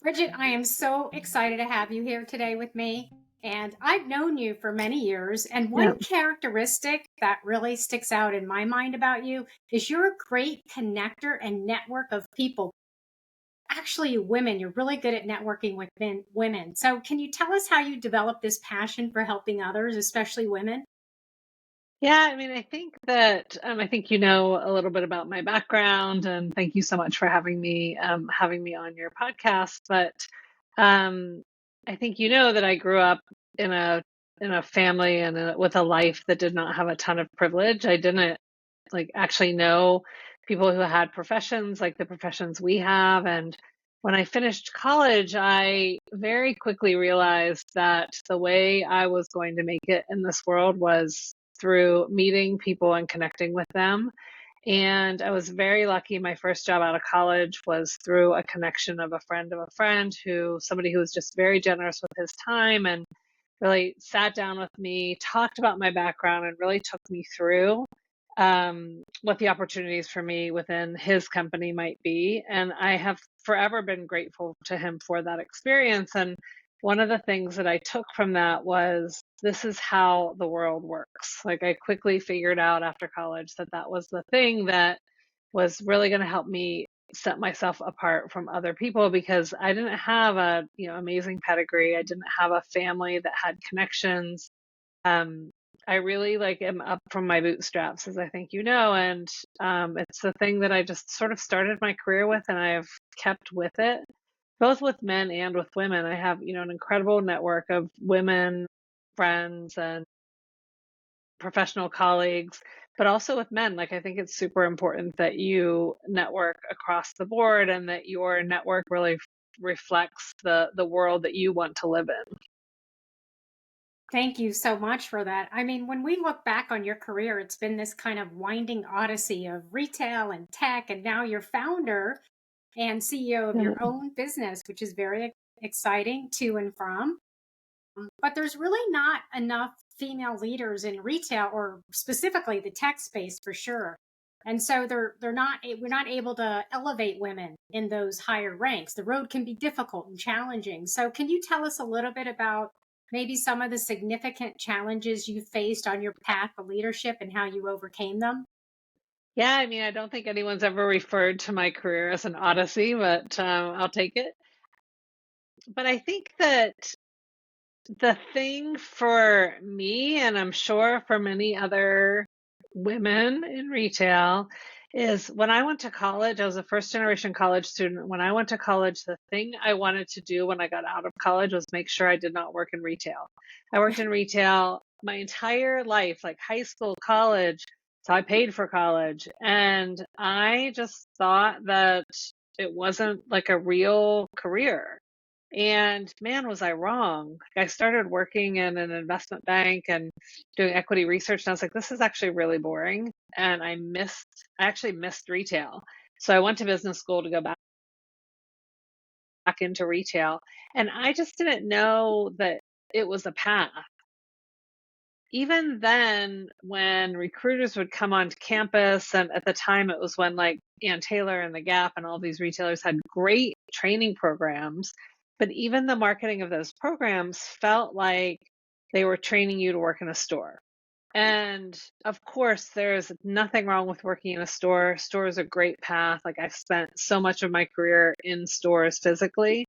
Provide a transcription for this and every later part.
Bridget, I am so excited to have you here today with me. And I've known you for many years. And Yeah. one characteristic that really sticks out in my mind about you is you're a great connector and network of people. Actually, women, you're really good at networking with women. So, can you tell us how you developed this passion for helping others, especially women? Yeah, I mean, I think that I think you know a little bit about my background, and thank you so much for having me on your podcast. But um, I think you know that I grew up in a family and with a life that did not have a ton of privilege. I didn't actually know people who had professions like the professions we have. And when I finished college, I very quickly realized that the way I was going to make it in this world was through meeting people and connecting with them. And I was very lucky. My first job out of college was through a connection of a friend somebody who was just very generous with his time and really sat down with me, talked about my background, and really took me through what the opportunities for me within his company might be. And I have forever been grateful to him for that experience. And one of the things that I took from that was this is how the world works. Like I quickly figured out after college that that was the thing that was really going to help me set myself apart from other people because I didn't have a, amazing pedigree. I didn't have a family that had connections. Um, I really am up from my bootstraps, as I think you know, and it's the thing that I just sort of started my career with, and I've kept with it, both with men and with women. I have, an incredible network of women friends and professional colleagues, but also with men. Like I think it's super important that you network across the board and that your network really reflects the world that you want to live in. Thank you so much for that. I mean, when we look back on your career, it's been this kind of winding odyssey of retail and tech, and now you're founder and CEO of Yeah. your own business, which is very exciting to and from. But there's really not enough female leaders in retail or specifically the tech space for sure. And so they're not we're not able to elevate women in those higher ranks. The road can be difficult and challenging. So can you tell us a little bit about maybe some of the significant challenges you faced on your path to leadership and how you overcame them? Yeah, I mean, I don't think anyone's ever referred to my career as an odyssey, but I'll take it. But I think that the thing for me, and I'm sure for many other women in retail, is when I went to college, I was a first generation college student. When I went to college, the thing I wanted to do when I got out of college was make sure I did not work in retail. I worked in retail my entire life, like high school, college. So I paid for college. And I just thought that it wasn't like a real career. And man, was I wrong. I started working in an investment bank and doing equity research. And I was like, this is actually really boring. And I actually missed retail. So I went to business school to go back into retail. And I just didn't know that it was a path. Even then, when recruiters would come onto campus, and at the time it was when like Ann Taylor and The Gap and all these retailers had great training programs, but even the marketing of those programs felt like they were training you to work in a store. And of course, there's nothing wrong with working in a store. Store is a great path. Like I've spent so much of my career in stores physically.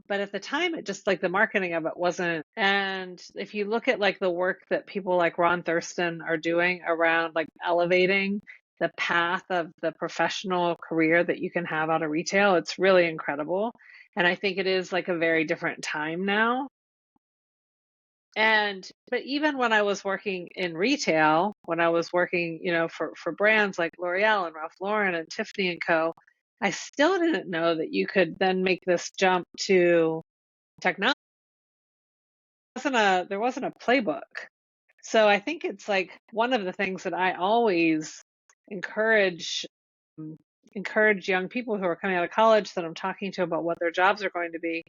But at the time, it just like the marketing of it wasn't. And if you look at like the work that people like Ron Thurston are doing around like elevating the path of the professional career that you can have out of retail, it's really incredible. And I think it is like a very different time now. But even when I was working in retail, when I was working, for brands like L'Oreal and Ralph Lauren and Tiffany and Co., I still didn't know that you could then make this jump to technology. There wasn't a playbook. So I think it's like one of the things that I always encourage um, encourage young people who are coming out of college that I'm talking to about what their jobs are going to be.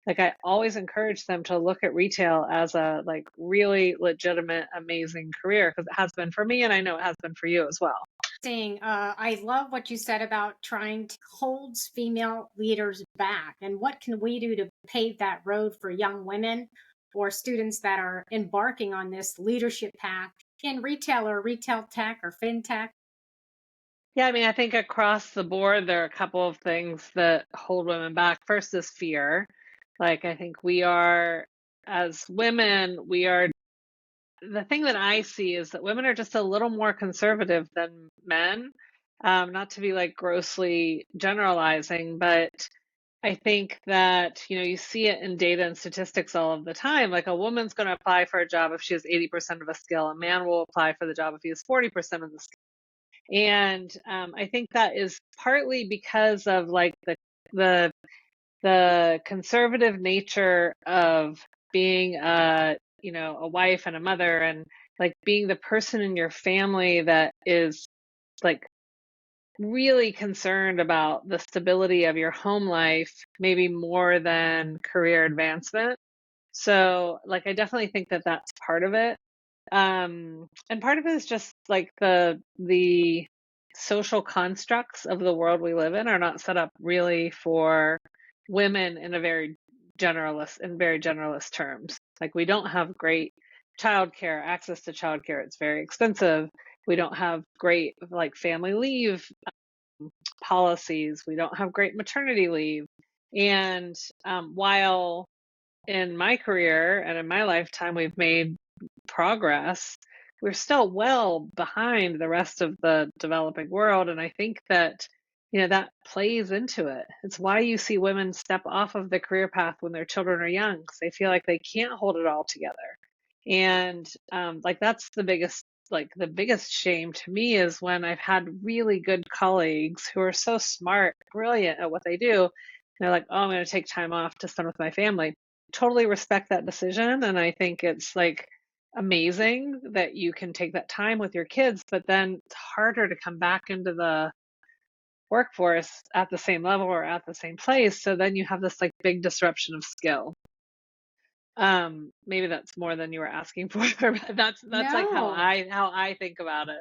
Like I always encourage them to look at retail as a like really legitimate, amazing career because it has been for me and I know it has been for you as well. I love what you said about trying to hold female leaders back. And what can we do to pave that road for young women or students that are embarking on this leadership path in retail or retail tech or fintech? Yeah, I mean, I think across the board, there are a couple of things that hold women back. First is fear. Like, I think we are, as women, we are, the thing that I see is that women are just a little more conservative than men. Not to be like grossly generalizing, but I think that, you see it in data and statistics all of the time. Like a woman's going to apply for a job if she has 80% of a skill. A man will apply for the job if he has 40% of the skill. And I think that is partly because of like the the conservative nature of being a wife and a mother, and like being the person in your family that is like really concerned about the stability of your home life, maybe more than career advancement. So, like, I definitely think that that's part of it. And part of it is just like the social constructs of the world we live in are not set up really for women in a very generalist terms. Like we don't have great childcare, access to childcare. It's very expensive. We don't have great like family leave policies. We don't have great maternity leave. And while in my career and in my lifetime we've made progress, we're still well behind the rest of the developing world. And I think that, that plays into it. It's why you see women step off of the career path when their children are young, because they feel like they can't hold it all together. And like that's the biggest shame to me is when I've had really good colleagues who are so smart, brilliant at what they do. They're like, oh, I'm going to take time off to spend with my family. Totally respect that decision. And I think it's like amazing that you can take that time with your kids, but then it's harder to come back into the workforce at the same level or at the same place. So then you have this like big disruption of skill. Maybe that's more than you were asking for, but that's like how No, I think about it.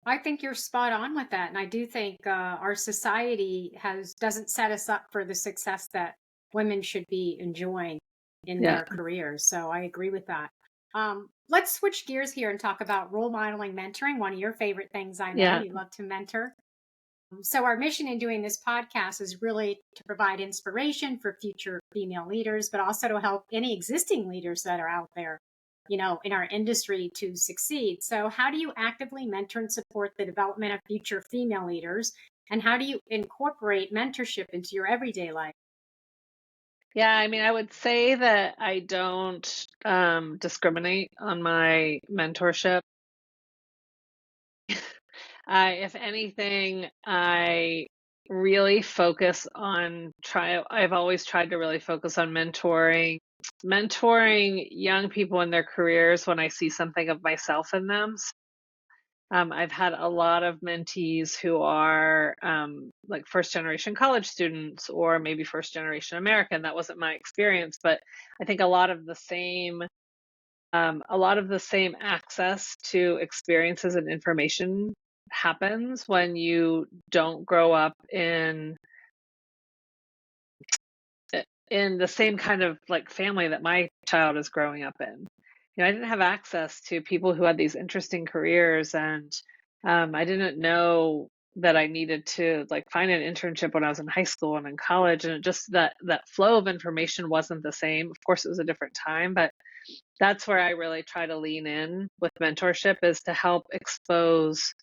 I think you're spot on with that. And I do think our society doesn't set us up for the success that women should be enjoying in Yeah. their careers. So I agree with that. Let's switch gears here and talk about role modeling mentoring, one of your favorite things. I know Yeah. you love to mentor. So, our mission in doing this podcast is really to provide inspiration for future female leaders, but also to help any existing leaders that are out there, in our industry to succeed. So, how do you actively mentor and support the development of future female leaders? And how do you incorporate mentorship into your everyday life? Yeah, I mean, I would say that I don't discriminate on my mentorship. If anything, I really focus on I've always tried to really focus on mentoring young people in their careers when I see something of myself in them. I've had a lot of mentees who are like first generation college students or maybe first generation American. That wasn't my experience, but I think a lot of the same access to experiences and information happens when you don't grow up in the same kind of like family that my child is growing up in. I didn't have access to people who had these interesting careers, and I didn't know that I needed to like find an internship when I was in high school and in college, and it just that flow of information wasn't the same. Of course, it was a different time, but that's where I really try to lean in with mentorship is to help expose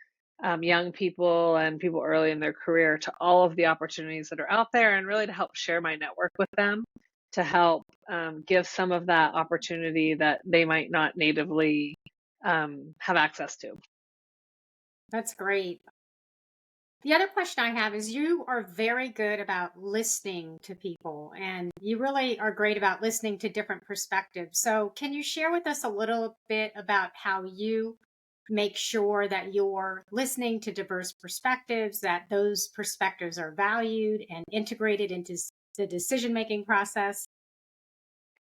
young people and people early in their career to all of the opportunities that are out there and really to help share my network with them to help give some of that opportunity that they might not natively have access to. That's great. The other question I have is you are very good about listening to people and you really are great about listening to different perspectives. So, can you share with us a little bit about how you make sure that you're listening to diverse perspectives, that those perspectives are valued and integrated into the decision making process?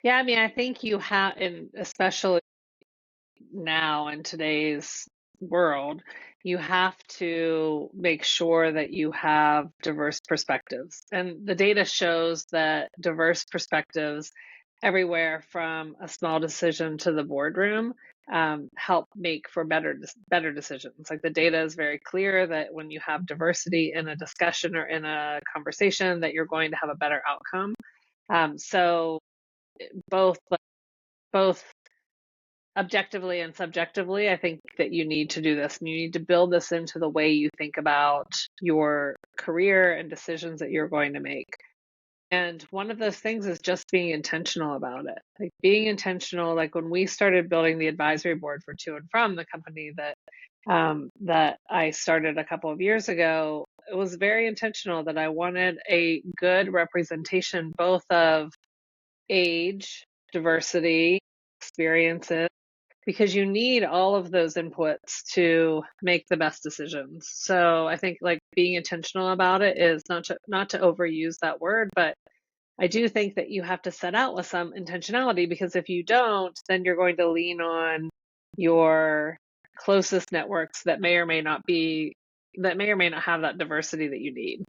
Yeah, I mean, I think you have, and especially now in today's world, you have to make sure that you have diverse perspectives. And the data shows that diverse perspectives everywhere from a small decision to the boardroom help make for better decisions. Like the data is very clear that when you have diversity in a discussion or in a conversation, that you're going to have a better outcome. So both both objectively and subjectively, I think that you need to do this, and you need to build this into the way you think about your career and decisions that you're going to make. And one of those things is just being intentional about it. Like being intentional, like when we started building the advisory board for To and From, the company that I started a couple of years ago, it was very intentional that I wanted a good representation both of age, diversity, experiences, because you need all of those inputs to make the best decisions. So I think like being intentional about it is not to overuse that word, but I do think that you have to set out with some intentionality, because if you don't, then you're going to lean on your closest networks that may or may not have that diversity that you need.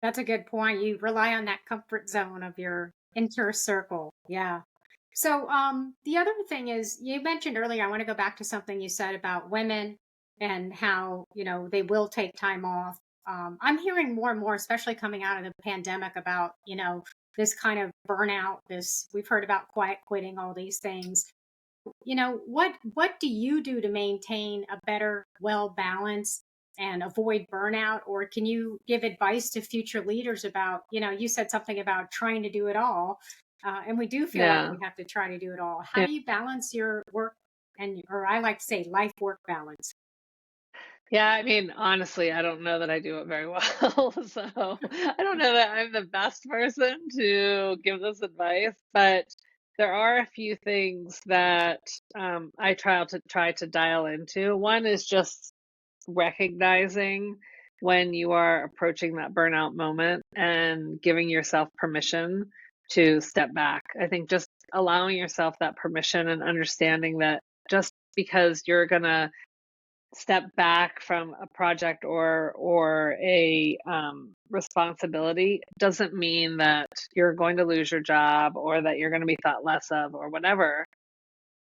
That's a good point. You rely on that comfort zone of your inner circle. Yeah. So, the other thing is, you mentioned earlier, I want to go back to something you said about women and how, they will take time off. I'm hearing more and more, especially coming out of the pandemic, about, this kind of burnout, we've heard about quiet quitting, all these things. What do you do to maintain a better, well balanced and avoid burnout? Or can you give advice to future leaders about, you said something about trying to do it all. And we do feel like Yeah. we have to try to do it all. How Yeah. do you balance your work or I like to say life work balance? Yeah, I mean, honestly, I don't know that I do it very well. So I don't know that I'm the best person to give this advice, but there are a few things that I try to dial into. One is just recognizing when you are approaching that burnout moment and giving yourself permission to step back. I think just allowing yourself that permission and understanding that just because you're gonna step back from a project or a responsibility doesn't mean that you're going to lose your job or that you're going to be thought less of or whatever.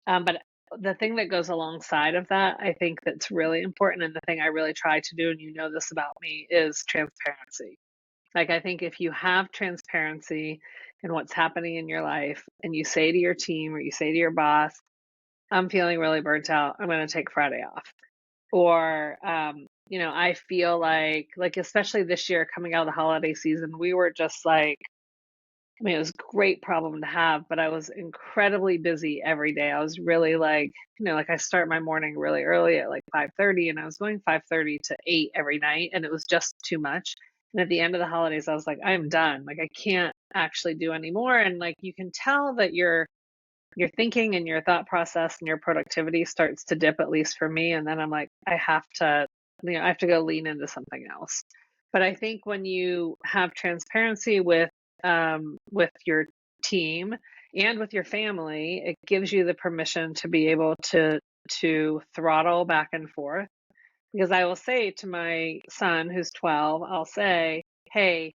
But the thing that goes alongside of that, I think that's really important, and the thing I really try to do, and you know this about me, is transparency. Like I think if you have transparency in what's happening in your life, and you say to your team or you say to your boss, I'm feeling really burnt out, I'm going to take Friday off. Or, I feel like especially this year coming out of the holiday season, we were just like, I mean, it was a great problem to have, but I was incredibly busy every day. I was really like, like I start my morning really early at like 5:30, and I was going 5:30 to 8 every night, and it was just too much. And at the end of the holidays, I was like, I'm done. Like I can't actually do anymore. And like you can tell that your thinking and your thought process and your productivity starts to dip, at least for me. And then I'm like, I have to go lean into something else. But I think when you have transparency with your team and with your family, it gives you the permission to be able to throttle back and forth. Because I will say to my son who's 12, I'll say, hey,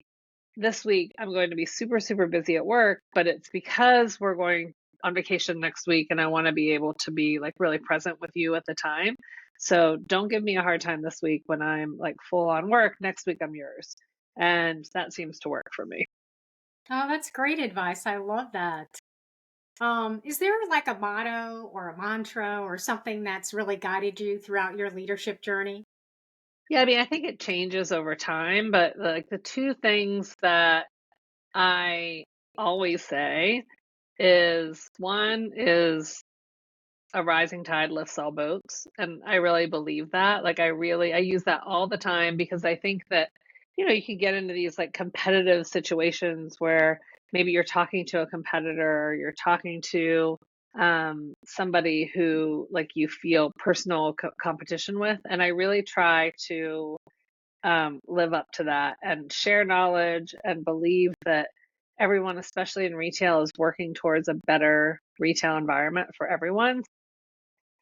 this week I'm going to be super, super busy at work, but it's because we're going on vacation next week and I want to be able to be like really present with you at the time. So don't give me a hard time this week when I'm like full on work. Next week I'm yours. And that seems to work for me. Oh, that's great advice. I love that. Is there like a motto or a mantra or something that's really guided you throughout your leadership journey? Yeah, I mean, I think it changes over time, but like the two things that I always say is one is a rising tide lifts all boats. And I really believe that. Like I use that all the time because I think that, you can get into these like competitive situations where maybe you're talking to a competitor or you're talking to somebody who like you feel personal competition with. And I really try to live up to that and share knowledge and believe that everyone, especially in retail, is working towards a better retail environment for everyone.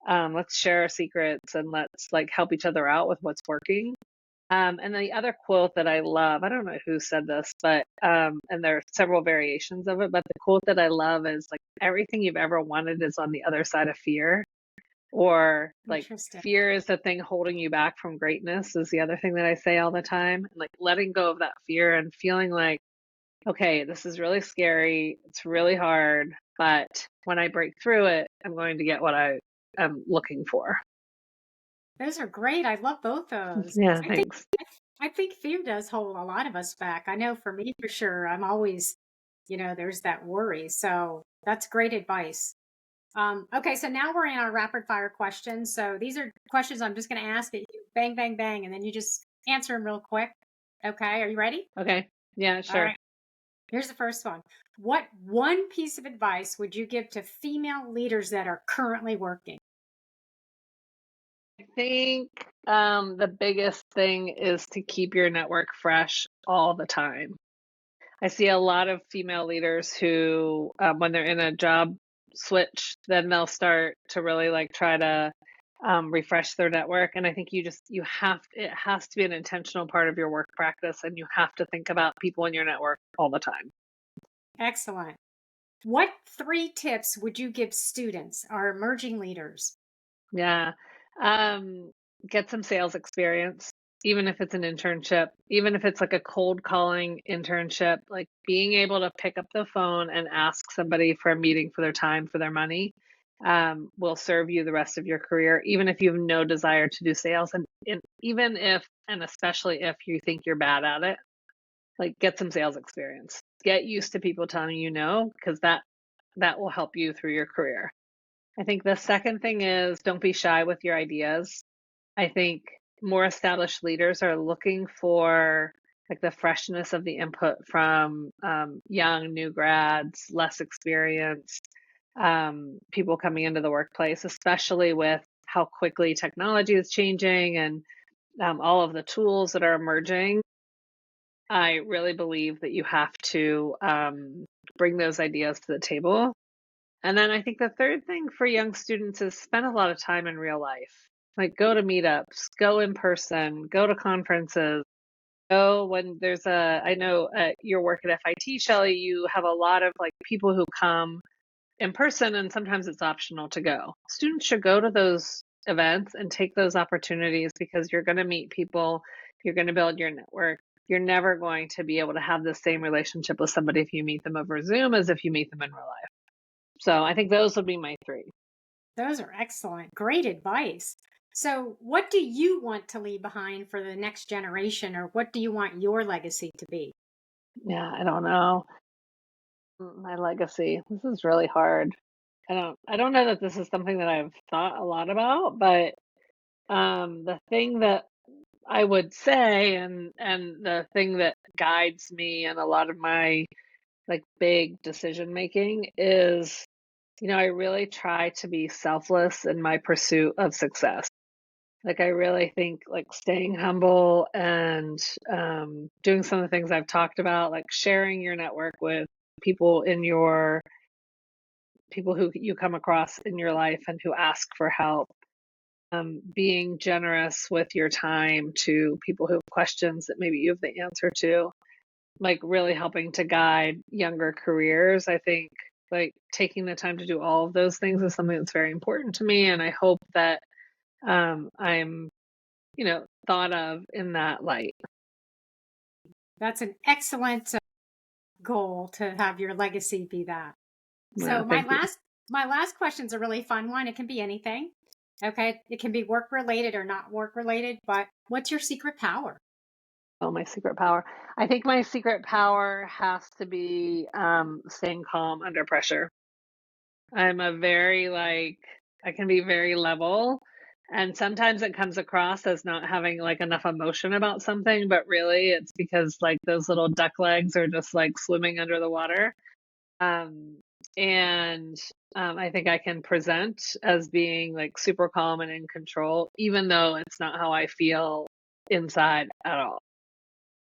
Let's share our secrets and let's like help each other out with what's working. And the other quote that I love, I don't know who said this, but and there are several variations of it, but the quote that I love is like everything you've ever wanted is on the other side of fear. Or like Interesting. fear is the thing holding you back from greatness is the other thing that I say all the time. And like letting go of that fear and feeling like, okay, this is really scary. It's really hard, but when I break through it, I'm going to get what I am looking for. Those are great. I love both those. Yeah, I think thanks. I think fear does hold a lot of us back. I know for me for sure, I'm always, there's that worry. So that's great advice. Okay, so now we're in our rapid fire questions. So these are questions I'm just going to ask it, bang, bang, bang, and then you just answer them real quick. Okay, are you ready? Okay. Yeah, All sure. right. Here's the first one. What one piece of advice would you give to female leaders that are currently working? I think the biggest thing is to keep your network fresh all the time. I see a lot of female leaders who, when they're in a job switch, then they'll start to really like try to refresh their network. And I think it has to be an intentional part of your work practice, and you have to think about people in your network all the time. Excellent. What three tips would you give students or emerging leaders? Yeah. Um, get some sales experience, even if it's an internship, even if it's like a cold calling internship, like being able to pick up the phone and ask somebody for a meeting for their time, for their money, will serve you the rest of your career, even if you have no desire to do sales. And even if, and especially if you think you're bad at it, like get some sales experience. Get used to people telling you no, because that will help you through your career. I think the second thing is don't be shy with your ideas. I think more established leaders are looking for like the freshness of the input from young new grads, less experienced people coming into the workplace, especially with how quickly technology is changing and all of the tools that are emerging. I really believe that you have to bring those ideas to the table. And then I think the third thing for young students is spend a lot of time in real life. Like go to meetups, go in person, go to conferences, go when I know at your work at FIT, Shelley, you have a lot of like people who come in person and sometimes it's optional to go. Students should go to those events and take those opportunities because you're going to meet people, you're going to build your network. You're never going to be able to have the same relationship with somebody if you meet them over Zoom as if you meet them in real life. So I think those would be my three. Those are excellent. Great advice. So, what do you want to leave behind for the next generation, or what do you want your legacy to be? Yeah, I don't know. My legacy. This is really hard. I don't know that this is something that I've thought a lot about, but the thing that I would say and the thing that guides me in a lot of my like big decision making is, I really try to be selfless in my pursuit of success. Like I really think like staying humble and doing some of the things I've talked about, like sharing your network with people in your people who you come across in your life and who ask for help, being generous with your time to people who have questions that maybe you have the answer to, like really helping to guide younger careers. I think like taking the time to do all of those things is something that's very important to me. And I hope that I'm, thought of in that light. That's an excellent goal to have your legacy be that. Yeah, So, my thank you. last question is a really fun one. It can be anything. Okay, it can be work related or not work related. But what's your secret power? Oh, my secret power. I think my secret power has to be staying calm under pressure. I'm a very like I can be very level, and sometimes it comes across as not having like enough emotion about something, but really it's because like those little duck legs are just like swimming under the water. Um, and I think I can present as being like super calm and in control, even though it's not how I feel inside at all.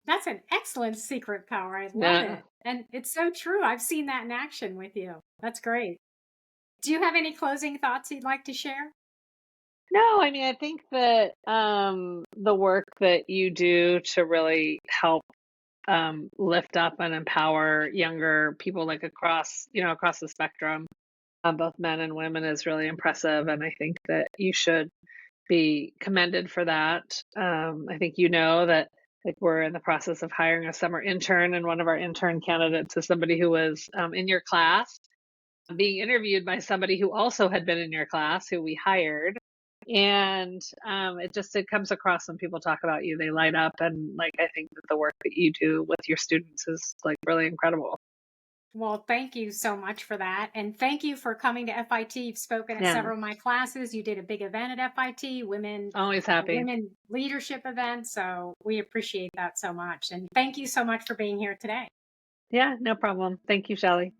That's an excellent secret power. I love Yeah. it. And it's so true. I've seen that in action with you. That's great. Do you have any closing thoughts you'd like to share? No, I mean, I think that the work that you do to really help lift up and empower younger people, like across the spectrum, both men and women, is really impressive. And I think that you should be commended for that. I think you know that, like, we're in the process of hiring a summer intern, and one of our intern candidates is somebody who was in your class, being interviewed by somebody who also had been in your class, who we hired. And it comes across when people talk about you, they light up. And like, I think that the work that you do with your students is like really incredible. Well, thank you so much for that. And thank you for coming to FIT. You've spoken at Yeah, several of my classes. You did a big event at FIT, always happy. women leadership event. So we appreciate that so much. And thank you so much for being here today. Yeah, no problem. Thank you, Shelley.